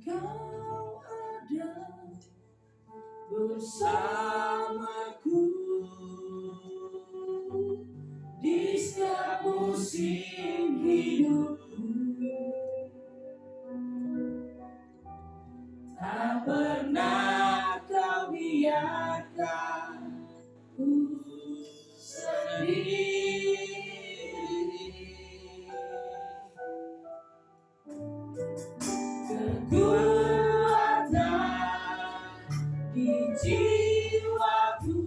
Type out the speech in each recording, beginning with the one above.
Kau ada bersamaku di setiap musim hidupku. Tak pernah kau biarkan ku sendiri. Kekuatan di jiwaku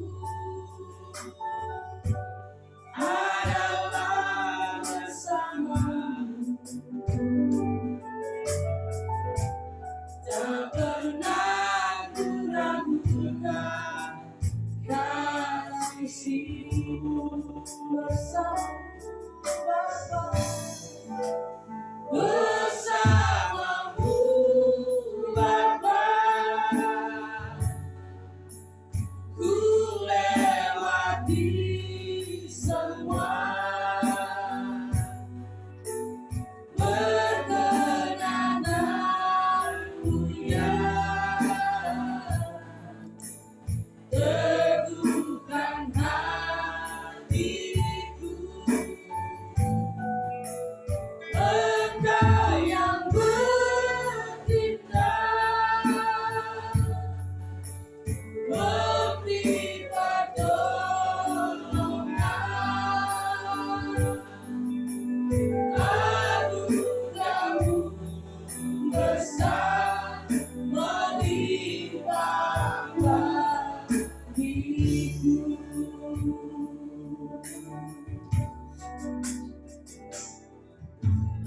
adalah bersamamu. Tak pernah ku ragukan kasih-Mu bersama Bapa. Bersamamu Bapa, ku lewati semua. Perkenananmu ya teguhkan hatiku. Engkau yang bertindak, memberi pertolongan. Anugerah-Mu besar melimpah bagiku.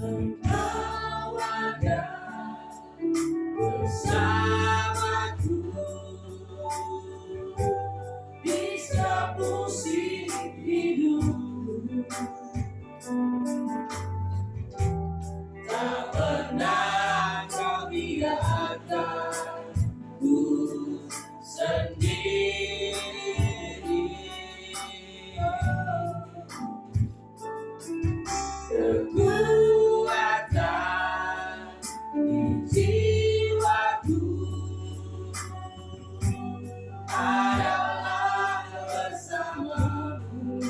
Engkau ada bersamaku di setiap musim hidupku. Tak pernah kau biarkan ku sendiri. Kekuatan di jiwaku adalah bersamamu.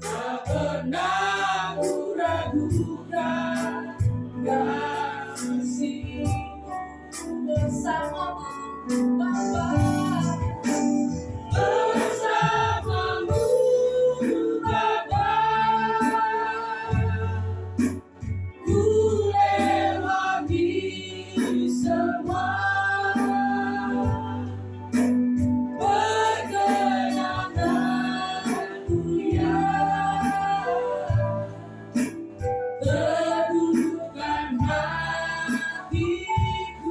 Tak pernah ku ragukan kasih-Mu bersamamu Bapa. Bersamamu Bapa, ku lewati semua. Perkenananmu ya teguhkan hatiku.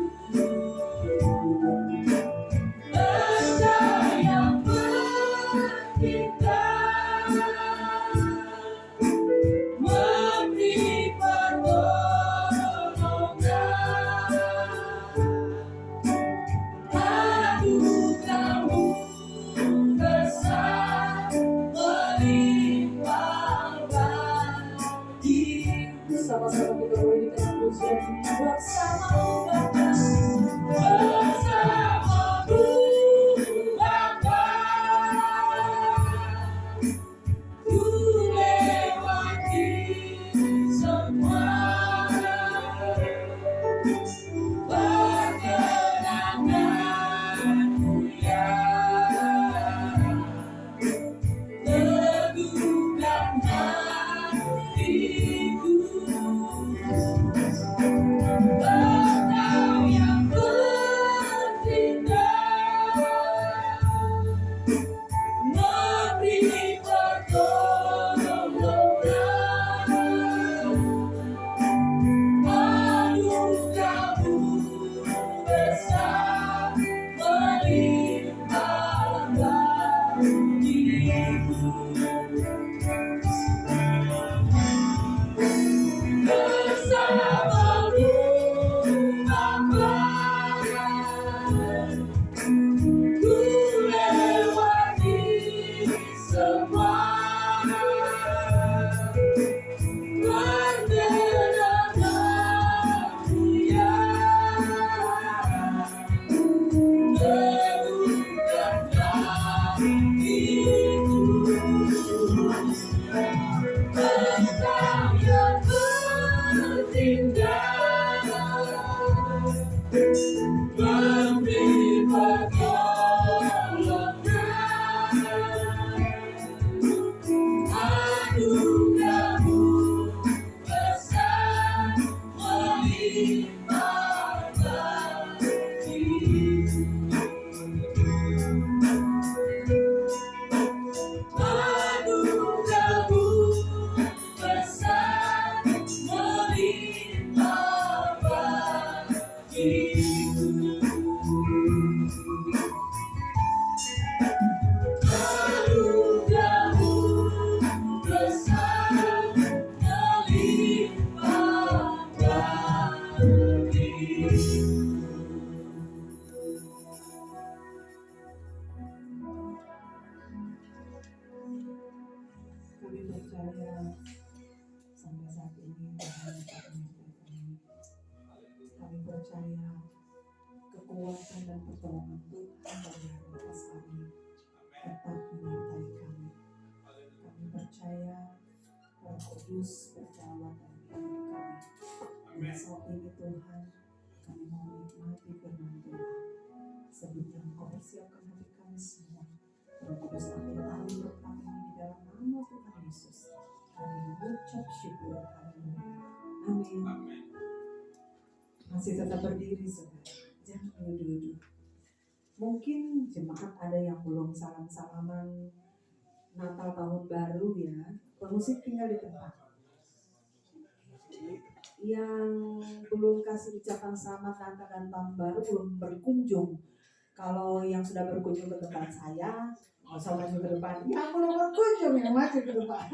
percaya sampai saat ini Tuhan tetap menyertai kami. Kami percaya kekuatan dan pertolongan Tuhan dari atas kami tetap menyertai kami. Kami percaya Roh Kudus berjalan dalam hidup kami. Dan saat ini Tuhan, kami mau menikmati firman Tuhan. Sebelum Engkau persiapkan hati kami semua, Roh Kudus ambil alih roh kami di dalam nama Tuhan Yesus. Kami mengucap syukur. Haleluya. Amin. Masih tetap berdiri saudara. Jangan duduk. Mungkin jemaat ada yang belum salam-salaman Natal tahun baru ya. Pengusik tinggal di tempat. Yang belum kasih ucapan selamat Natal dan tahun baru belum berkunjung. Kalau yang sudah berkunjung ke tempat saya, nggak usah maju ke depan. Yang belum berkunjung yang maju ke depan.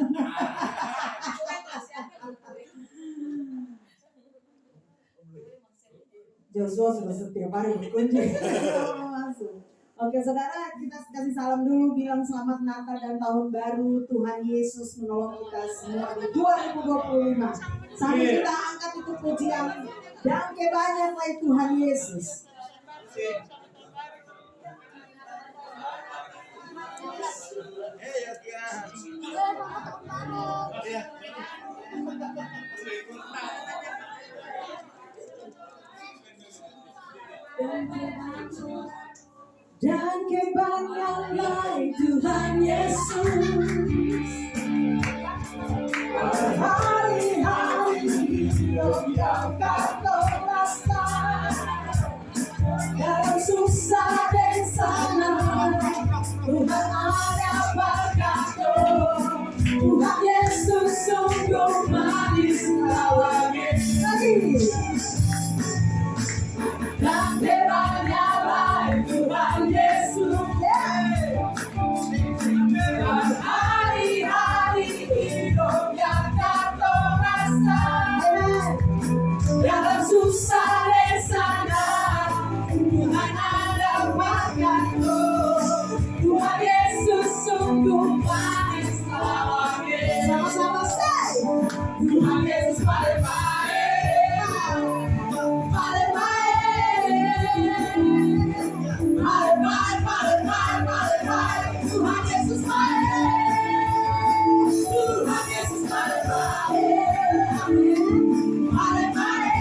Joshua sudah setiap hari berkunjung. Oke saudara, kita kasih salam dulu, bilang selamat Natal dan tahun baru. Tuhan Yesus menolong kita semua di 2025. Sampai kita angkat itu pujian dan kebanyakan Tuhan Yesus. Dan kebanyakan Tuhan Yesus. Hari-hari hidup yang tak terasa, dalam susah dan senang Tuhan ada berkata. Tuhan Yesus sungguh manis lawannya lagi. Dan kebanyakan Tuhan Yesus. Hari-hari hidup yang tak terasa, dalam susah dan senang Tuhan ada berkata. Tuhan Yesus sungguh manis lawannya. Sama-sama say. Tuhan Yesus paling baik, paling baik. Tuhan Yesus paling baik. Tuhan Yesus paling baik. Paling baik.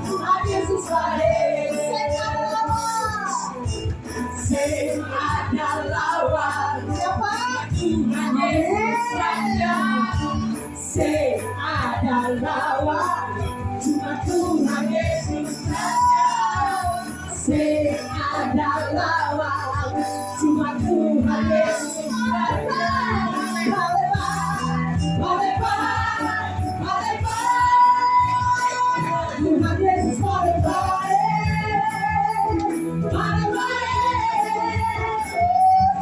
Tuhan Yesus paling. Sing ada lawan. Siapa? Tuhan Yesus saja. Sing ada lawan. Cuma Tuhan Yesus saja. Sing ada lawan. Cuma Tuhan Yesus saja. Paling baik. Tuhan Yesus paling baik. Paling baik. Tuhan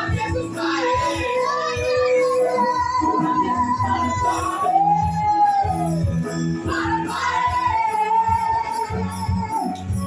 Yesus baik. Tuhan Yesus paling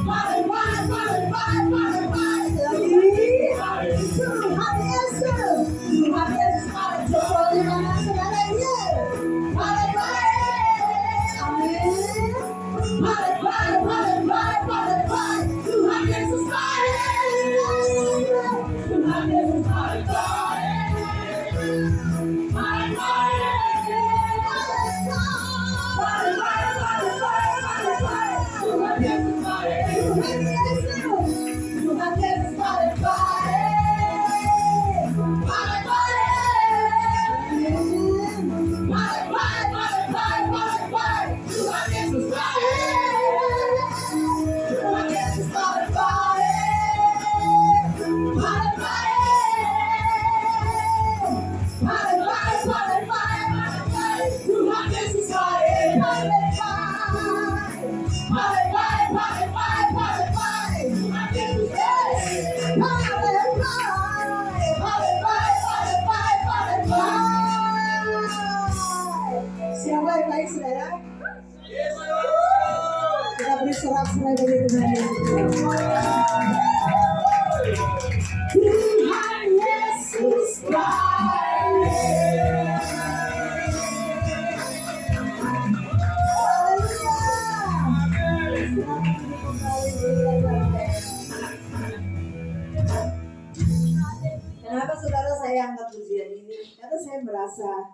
saya angkat pujian ini karena saya merasa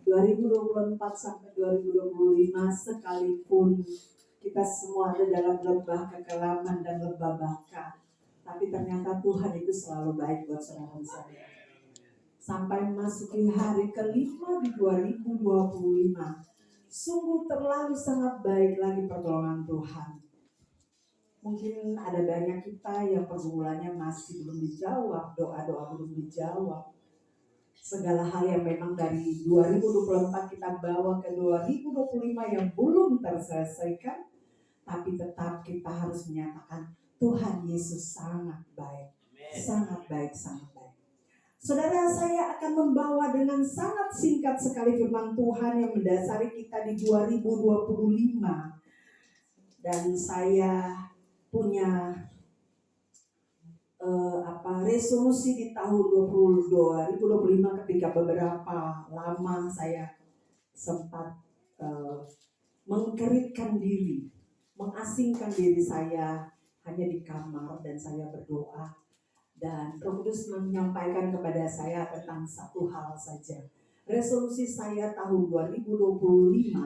2024 sampai 2025 sekalipun kita semua ada dalam lembah kekelaman dan lembah baka, tapi ternyata Tuhan itu selalu baik buat saudara saya. Sampai memasuki hari kelima di 2025, sungguh terlalu sangat baik lagi pertolongan Tuhan. Mungkin ada banyak kita yang pergumulannya masih belum dijawab, doa-doa belum dijawab. Segala hal yang memang dari 2024 kita bawa ke 2025 yang belum terselesaikan, tapi tetap kita harus menyatakan Tuhan Yesus sangat baik, sangat baik, sangat baik. Saudara, saya akan membawa dengan sangat singkat sekali firman Tuhan yang mendasari kita di 2025. Dan saya punya resolusi di tahun 2025 ketika beberapa lama saya sempat mengkeritkan diri, mengasingkan diri saya hanya di kamar dan saya berdoa, dan Roh Kudus menyampaikan kepada saya tentang satu hal saja. Resolusi saya tahun 2025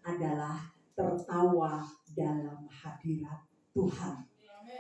adalah tertawa dalam hadirat Tuhan.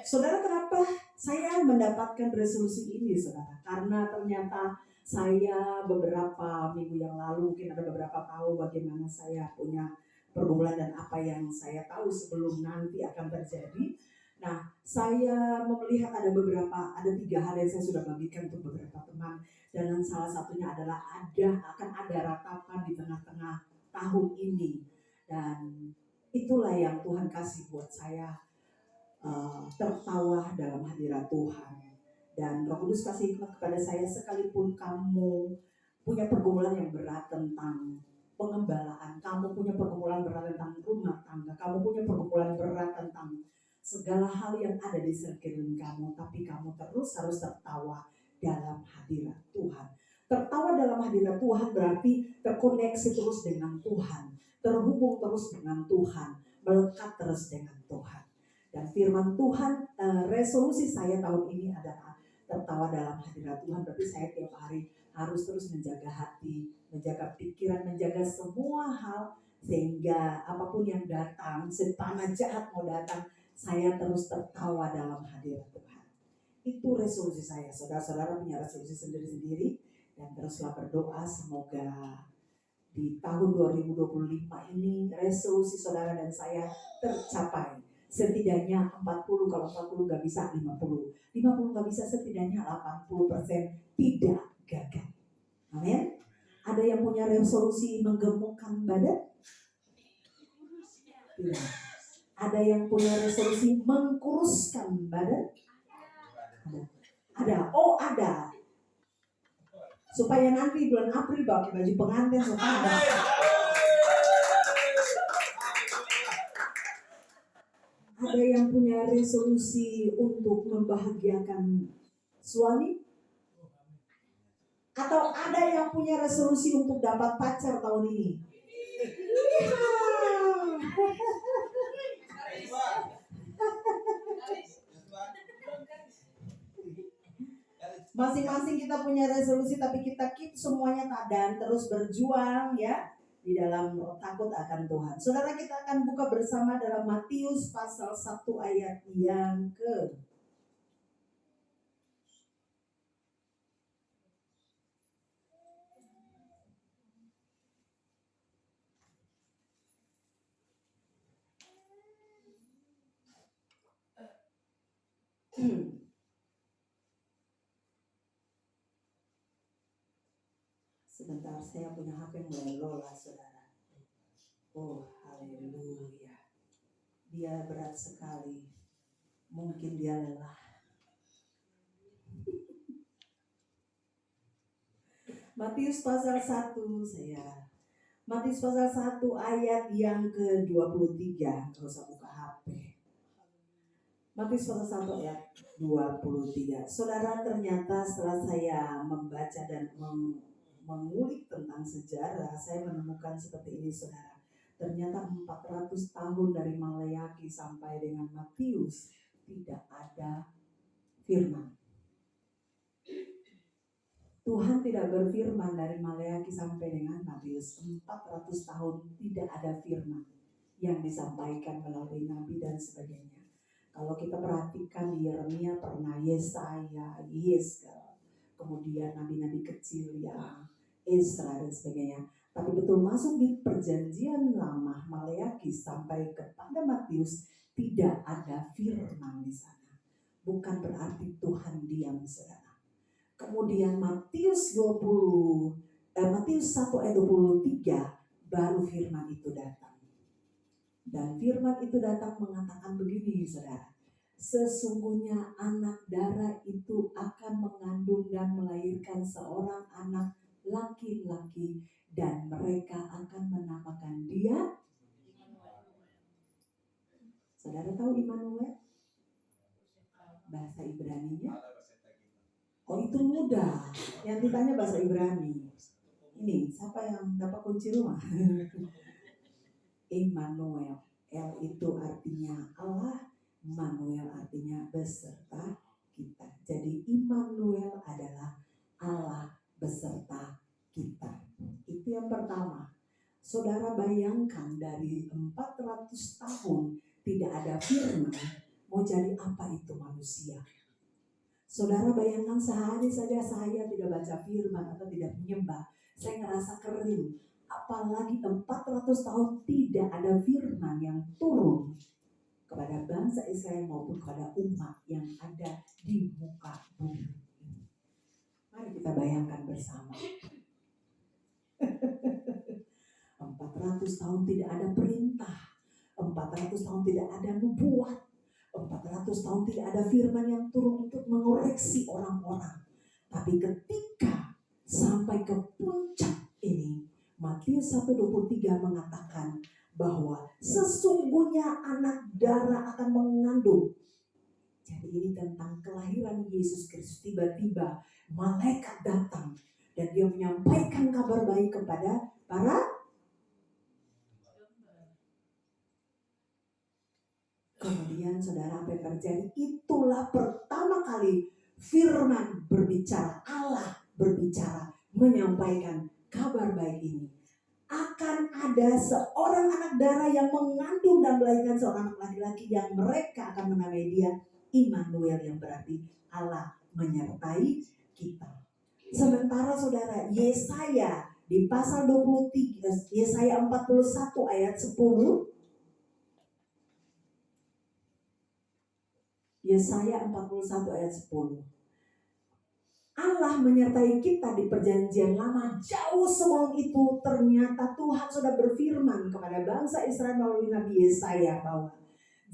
Saudara, kenapa saya mendapatkan resolusi ini, saudara? Karena ternyata saya beberapa minggu yang lalu, mungkin ada beberapa tahu bagaimana saya punya pergumulan dan apa yang saya tahu sebelum nanti akan terjadi. Nah, saya melihat ada 3 hal yang saya sudah bagikan untuk beberapa teman, dan salah satunya adalah akan ada ratapan di tengah-tengah tahun ini, dan itulah yang Tuhan kasih buat saya, tertawa dalam hadirat Tuhan. Dan Roh Kudus kasih hikmat kepada saya, sekalipun kamu punya pergumulan yang berat tentang pengembalaan, kamu punya pergumulan berat tentang rumah tangga, kamu punya pergumulan berat tentang segala hal yang ada di sekeliling kamu, tapi kamu terus harus tertawa dalam hadirat Tuhan. Tertawa dalam hadirat Tuhan berarti terkoneksi terus dengan Tuhan, terhubung terus dengan Tuhan, melekat terus dengan Tuhan. Dan firman Tuhan, resolusi saya tahun ini adalah tertawa dalam hadirat Tuhan. Berarti saya tiap hari harus terus menjaga hati, menjaga pikiran, menjaga semua hal, sehingga apapun yang datang, sepanah jahat mau datang, saya terus tertawa dalam hadirat Tuhan. Itu resolusi saya. Saudara-saudara punya resolusi sendiri-sendiri, dan teruslah berdoa semoga di tahun 2025 ini resolusi saudara dan saya tercapai. Setidaknya 40, kalau 40 gak bisa 50 gak bisa, setidaknya 80% tidak gagal. Amin. Ada yang punya resolusi menggemukkan badan? Tidak. Ada yang punya resolusi mengkuruskan badan? Ada. Oh, ada. Supaya nanti bulan April pakai baju pengantin supaya ada yang punya resolusi untuk membahagiakan suami? Atau ada yang punya resolusi untuk dapat pacar tahun ini? Masing-masing kita punya resolusi, tapi kita keep semuanya dan terus berjuang ya di dalam takut akan Tuhan. Saudara, kita akan buka bersama dalam Matius pasal 1 ayat yang ke sebentar, saya punya HP mulai lola, saudara. Oh, haleluya. Dia berat sekali. Mungkin dia lelah. Matius pasal 1 Matius pasal 1 ayat yang ke-23. Kalau saya buka HP. Matius pasal 1 ayat 23. Saudara, ternyata setelah saya membaca dan mengulik tentang sejarah, saya menemukan seperti ini, saudara. Ternyata 400 tahun dari Maleakhi sampai dengan Matius tidak ada firman. Tuhan tidak berfirman dari Maleakhi sampai dengan Matius. 400 tahun tidak ada firman yang disampaikan melalui nabi dan sebagainya. Kalau kita perhatikan Yeremia pernah, Yesaya, Yeskel, kemudian nabi-nabi kecil ya, Ezra dan sebagainya. Tapi betul masuk di perjanjian lama Maleakhi sampai kepada Matius tidak ada firman di sana. Bukan berarti Tuhan diam, saudara. Kemudian Matius 1 ayat 23 baru firman itu datang. Dan firman itu datang mengatakan begini, saudara. Sesungguhnya anak darah itu akan mengandung dan melahirkan seorang anak laki-laki dan mereka akan menamakan dia. Saudara tahu Immanuel? Bahasa Ibraninya? Oh itu mudah. Yang ditanya bahasa Ibrani. Ini siapa yang dapat kunci rumah? Immanuel. El itu artinya Allah. Manuel artinya beserta kita. Jadi Immanuel adalah Allah beserta kita. Itu yang pertama. Saudara bayangkan dari 400 tahun tidak ada firman. Mau jadi apa itu manusia? Saudara bayangkan sehari saja saya tidak baca firman atau tidak menyembah. Saya ngerasa kering. Apalagi 400 tahun tidak ada firman yang turun kepada bangsa Israel maupun kepada umat yang ada di muka bumi. Mari kita bayangkan bersama. 400 tahun tidak ada perintah. 400 tahun tidak ada nubuat. 400 tahun tidak ada firman yang turun untuk mengoreksi orang-orang. Tapi ketika sampai ke puncak ini, Matius 1:23 mengatakan bahwa sesungguhnya anak darah akan mengandung. Jadi ini tentang kelahiran Yesus Kristus. Tiba-tiba malaikat datang dan dia menyampaikan kabar baik kepada para. Kemudian saudara apa yang terjadi? Itulah pertama kali firman berbicara, Allah berbicara, menyampaikan kabar baik ini. Akan ada seorang anak darah yang mengandung dan melahirkan seorang laki-laki yang mereka akan menamai dia Immanuel, yang berarti Allah menyertai kita. Sementara saudara Yesaya di pasal 23, Yesaya 41 ayat 10. Yesaya 41 ayat 10. Allah menyertai kita di perjanjian lama. Jauh sebelum itu ternyata Tuhan sudah berfirman kepada bangsa Israel melalui Nabi Yesaya bahwa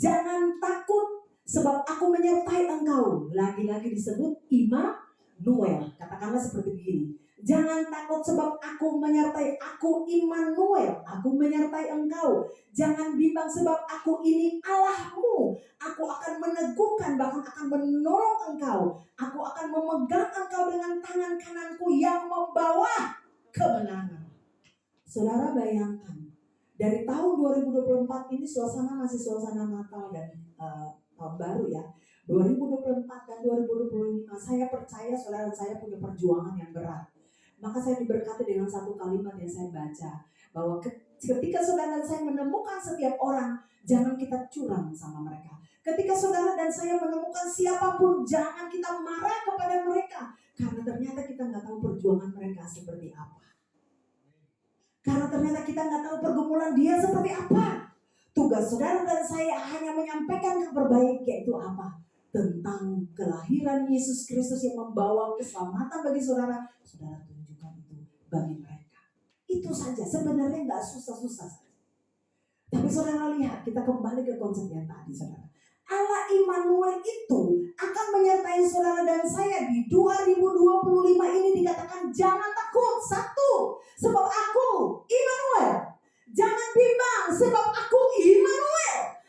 jangan takut sebab aku menyertai engkau. Lagi-lagi disebut Immanuel. Katakanlah seperti begini. Jangan takut sebab aku menyertai, aku Immanuel, aku menyertai engkau. Jangan bimbang sebab aku ini Allahmu. Aku akan meneguhkan, bahkan akan menolong engkau. Aku akan memegang engkau dengan tangan kananku yang membawa kemenangan. Saudara bayangkan, dari tahun 2024 ini suasana masih suasana Natal dan tahun baru ya. 2024 dan 2025 saya percaya saudara saya punya perjuangan yang berat. Maka saya diberkati dengan satu kalimat yang saya baca, bahwa ketika saudara dan saya menemukan setiap orang, jangan kita curang sama mereka. Ketika saudara dan saya menemukan siapapun, jangan kita marah kepada mereka, karena ternyata kita nggak tahu perjuangan mereka seperti apa. Karena ternyata kita nggak tahu pergumulan dia seperti apa. Tugas saudara dan saya hanya menyampaikan kabar baik, yaitu apa? Tentang kelahiran Yesus Kristus yang membawa keselamatan bagi saudara. Saudara tunjukkan itu bagi mereka. Itu saja, sebenarnya nggak susah-susah saja. Tapi saudara lihat, kita kembali ke konsep yang tadi saudara. Allah Immanuel itu akan menyertai saudara dan saya di 2025 ini. Dikatakan jangan takut, satu, sebab aku Immanuel. Jangan bimbang sebab aku Immanuel.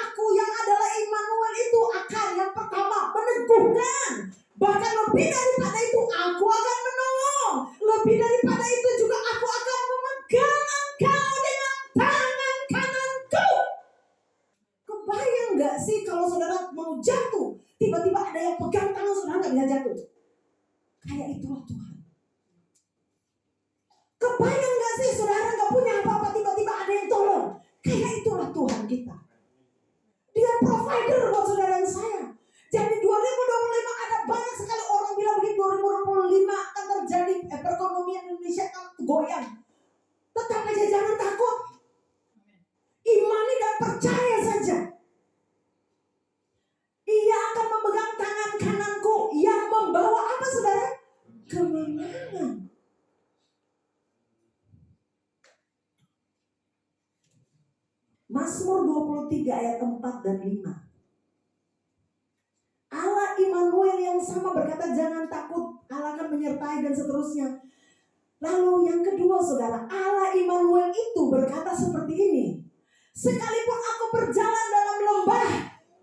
Aku yang adalah Immanuel itu akan yang pertama meneguhkan. Bahkan lebih daripada itu aku akan menolong. Lebih daripada itu juga aku akan memegang engkau dengan tangan kananku. Kebayang gak sih kalau saudara mau jatuh, tiba-tiba ada yang pegang tangan saudara gak bisa jatuh? Kayak itulah Tuhan. Kebayang gak sih saudara gak punya apa-apa, tiba-tiba ada yang tolong? Kayak itulah Tuhan kita. Dia provider buat saudara dan saya. Jadi 2025 ada banyak sekali orang bilang begini, 2025 akan terjadi perekonomian Indonesia akan goyang. Tetap aja jangan takut. Imani dan percaya saja. Ia akan memegang tangan kananku yang membawa apa saudara? Kemenangan. Mazmur 23 ayat 4 dan 5. Allah Immanuel yang sama berkata jangan takut, Allah akan menyertai dan seterusnya. Lalu yang kedua saudara, Allah Immanuel itu berkata seperti ini. Sekalipun aku berjalan dalam lembah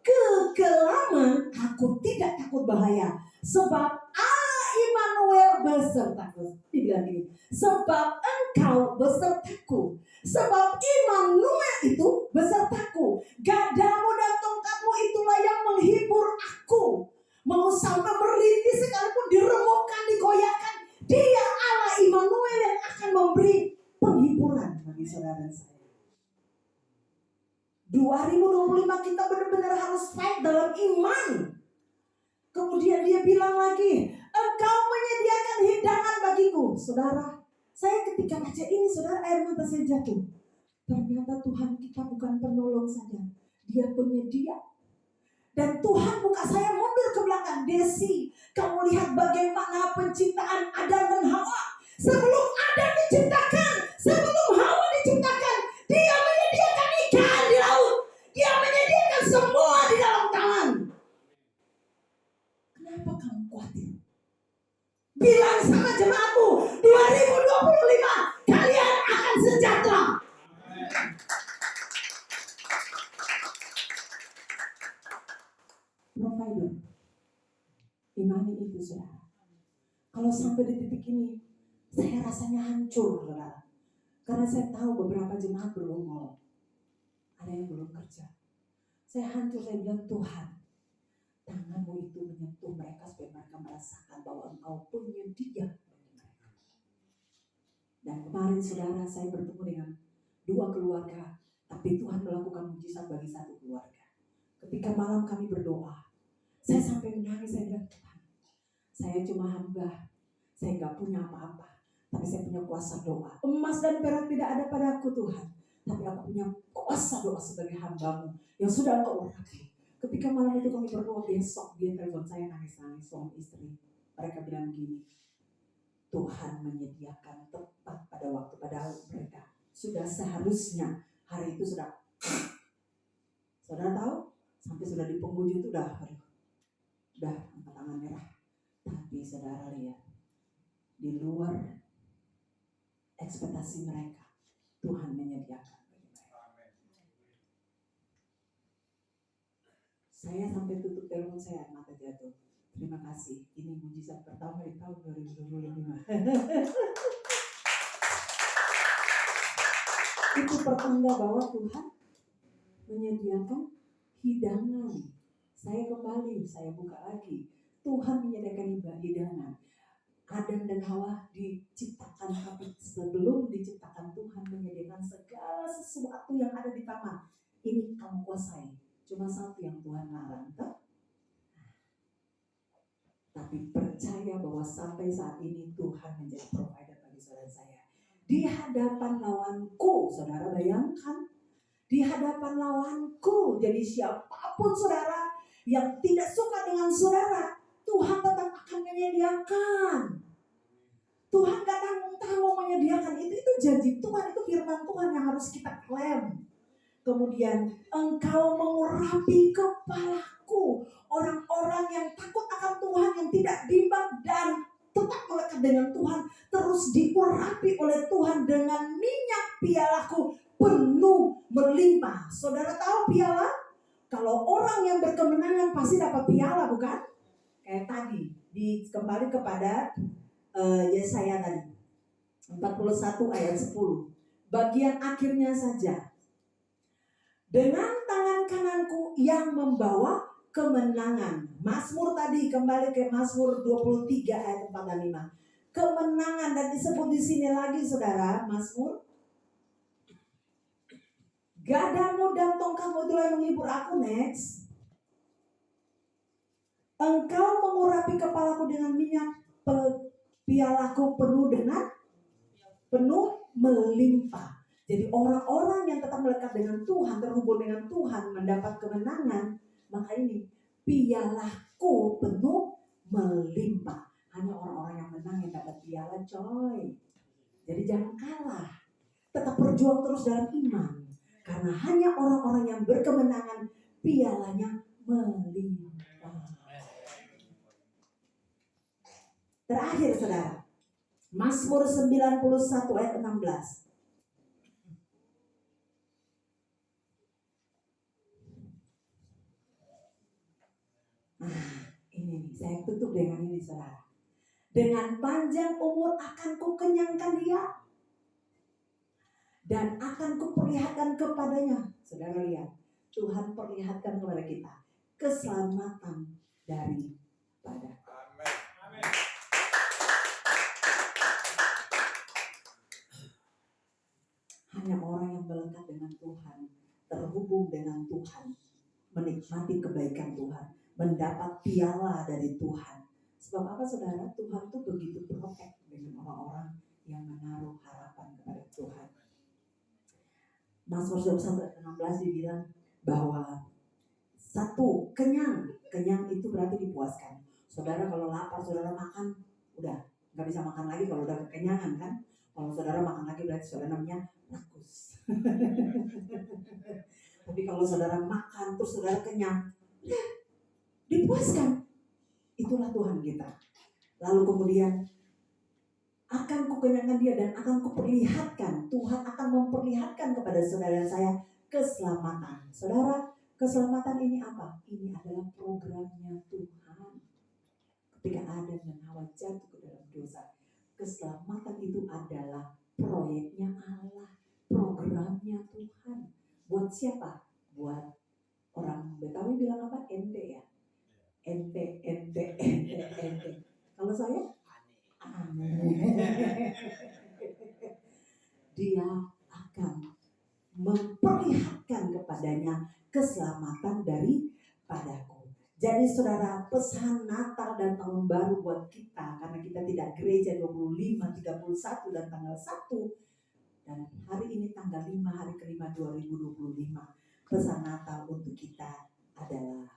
kegelaman, aku tidak takut bahaya. Sebab Allah Immanuel besertaku. Dibilang gini, sebab engkau besertaku. Sebab Immanuel itu besertaku. Gadamu dan tongkatmu itulah yang menghibur aku. Mau sampai merintih sekalipun diremukkan, digoyahkan, Dia Allah Immanuel yang akan memberi penghiburan bagi saudara dan saya. 2025 kita benar-benar harus fight dalam iman. Kemudian dia bilang lagi, engkau menyediakan hidangan bagiku. Saudara, saya ketika baca ini, saudara, air mata saya jatuh. Ternyata Tuhan kita bukan penolong saja, Dia penyedia. Dan Tuhan buka saya mundur ke belakang. Desi, kamu lihat bagaimana penciptaan Adam dan Hawa. Sebelum Adam diciptakan, sebelum Hawa diciptakan, Dia menyediakan ikan di laut. Dia menyediakan semua di dalam taman. Kenapa kamu khawatir? Bilang sama jemaatmu, 2025 kalian akan sejahtera. Provider. Imani itu saudara. Kalau sampai di titik ini, saya rasanya hancur saudara. Karena saya tahu beberapa jemaat bergumul. Ada yang belum kerja. Saya hancur, saya bilang Tuhan, tanganmu itu menyentuh mereka supaya mereka merasakan bahwa engkau penyedia bagi mereka. Dan kemarin saudara saya bertemu dengan 2 keluarga. Tapi Tuhan melakukan mujizat bagi 1 keluarga. Ketika malam kami berdoa, saya sampai menangis, saya bilang Tuhan, saya cuma hamba, saya gak punya apa-apa, tapi saya punya kuasa doa. Emas dan perak tidak ada padaku Tuhan, tapi aku punya kuasa doa sebagai hamba-Mu yang sudah Engkau urapi. Ketika malam itu kami berdoa, besok dia telepon saya nangis-nangis, suami istri. Mereka bilang gini, Tuhan menyediakan tepat pada waktu, padahal mereka sudah seharusnya hari itu sudah. Saudara tahu? Sampai sudah di penghujung itu udah angkat tangan merah. Tapi saudara lihat, di luar ekspektasi mereka, Tuhan menyediakan bagi mereka. Saya sampai tutup telepon saya, mata jatuh. Terima kasih, ini mujizat pertama di tahun 2025. Itu pertanda bahwa Tuhan menyediakan hidangan. Saya kembali, saya buka lagi. Tuhan menyediakan hidangan. Adam dan Hawa diciptakan, tapi sebelum diciptakan Tuhan menyediakan segala sesuatu yang ada di taman. Ini kamu kuasai. Cuma satu yang Tuhan larang. Tapi percaya bahwa sampai saat ini Tuhan menjadi provider bagi saudara saya. Di hadapan lawanku, saudara bayangkan. Di hadapan lawanku, jadi siapapun saudara yang tidak suka dengan saudara, Tuhan tetap akan menyediakan. Tuhan gak tanggung-tanggung menyediakan itu janji Tuhan, itu firman Tuhan yang harus kita klaim. Kemudian engkau mengurapi kepalaku. Orang-orang yang takut akan Tuhan, yang tidak bimbang dan tetap melekat dengan Tuhan, terus diurapi oleh Tuhan dengan minyak pialaku penuh melimpah. Saudara tahu piala? Kalau orang yang berkemenangan pasti dapat piala, bukan? Kayak tadi, kembali kepada Yesaya tadi 41 ayat 10. Bagian akhirnya saja. Dengan tangan kananku yang membawa kemenangan. Mazmur tadi, kembali ke Mazmur 23 ayat 4 dan 5. Kemenangan, dan disebut di sini lagi saudara, Mazmur. Gadamu dan tongkatmu itulah yang menghibur aku. Next. Engkau mengurapi kepalaku dengan minyak, pialaku penuh melimpah. Jadi orang-orang yang tetap melekat dengan Tuhan, terhubung dengan Tuhan, mendapat kemenangan. Maka ini, pialaku penuh melimpah. Hanya orang-orang yang menang yang dapat piala, coy. Jadi jangan kalah. Tetap berjuang terus dalam iman. Karena hanya orang-orang yang berkemenangan, pialanya melimpah. Terakhir saudara, Mazmur 91 ayat 16. Ini nih, saya tutup dengan ini saudara. Dengan panjang umur akan kukenyangkan dia, dan akan kuperlihatkan kepadanya. Saudara lihat, Tuhan perlihatkan kepada kita keselamatan daripada. Amin. Hanya orang yang melekat dengan Tuhan, terhubung dengan Tuhan, menikmati kebaikan Tuhan, mendapat piala dari Tuhan. Sebab apa saudara? Tuhan tuh begitu protek dengan orang-orang yang menaruh harapan kepada Tuhan. Mazmur 21 ayat 16 dibilang bahwa satu, kenyang. Kenyang itu berarti dipuaskan. Saudara kalau lapar, saudara makan, udah nggak bisa makan lagi kalau udah kekenyangan kan. Kalau saudara makan lagi berarti saudara namanya rakus. Tapi kalau saudara makan terus saudara kenyang, ya dipuaskan. Itulah Tuhan kita. Lalu kemudian akan kukenyangkan dia dan akan kuperlihatkan. Tuhan akan memperlihatkan kepada saudara dan saya keselamatan. Saudara, keselamatan ini apa? Ini adalah programnya Tuhan. Ketika Adam dan Hawa jatuh ke dalam dosa, keselamatan itu adalah proyeknya Allah, programnya Tuhan. Buat siapa? Buat orang Betawi bilang apa? Ente ya. Ente. Kalau saya, aneh. Dia akan memperlihatkan kepadanya keselamatan daripadaku. Jadi saudara, pesan Natal dan Tahun Baru buat kita, karena kita tidak gereja 25, 31 dan tanggal 1, dan hari ini tanggal 5, hari kelima 2025. Pesan Natal untuk kita adalah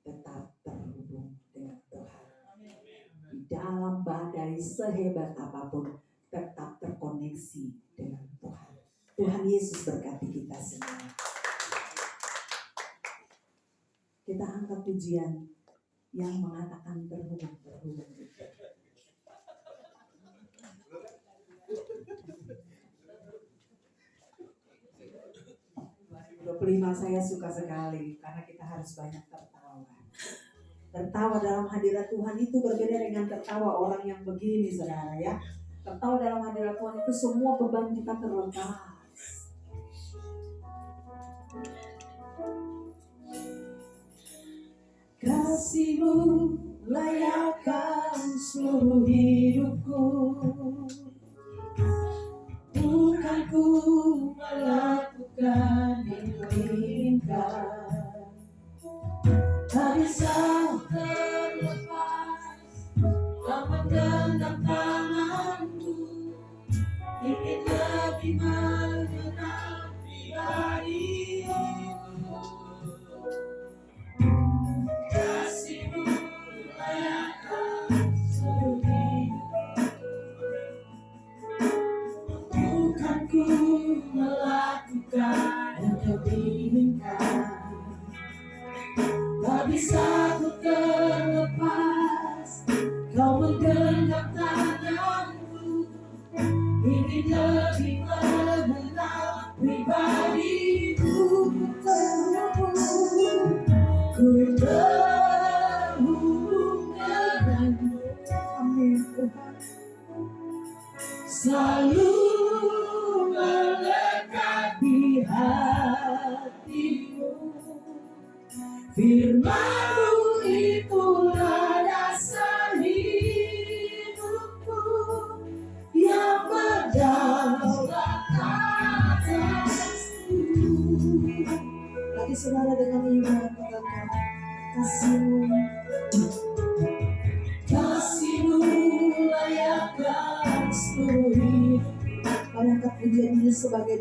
tetap terhubung dengan Tuhan. Di dalam badai sehebat apapun, tetap terkoneksi dengan Tuhan. Tuhan Yesus berkati kita semua. Kita angkat pujian yang mengatakan terhubung. 25 saya suka sekali karena kita harus banyak tertawa. Tertawa dalam hadirat Tuhan itu berbeda dengan tertawa orang yang begini saudara ya. Tertawa dalam hadirat Tuhan itu semua beban kita terlepas. Kasih-Mu layakkan seluruh hidupku. Bukan ku melakukan yang diinginkan, tak bisa terlepas. Kau menggenggam tanganku, ingin lebih mengenal pribadi-Mu. Kasih-Mu layakkan seluruh hidupku. Bukan ku melakukan yang kau inginkan, tak bisa ku terlepas. Kau menggenggam tanganku, ingin lebih mengenal pribadi-Mu. Ku terhubung denganmu. Amin Tuhan. Selalu melekat di hati-Mu, Firman-Mu itulah dasar hidupku yang berdaulat atasku. Tadi saudara dengan iman katakan, kasih-Mu Kasih-Mu layakkan seluruh hidup. Angkat pujian ini sebagai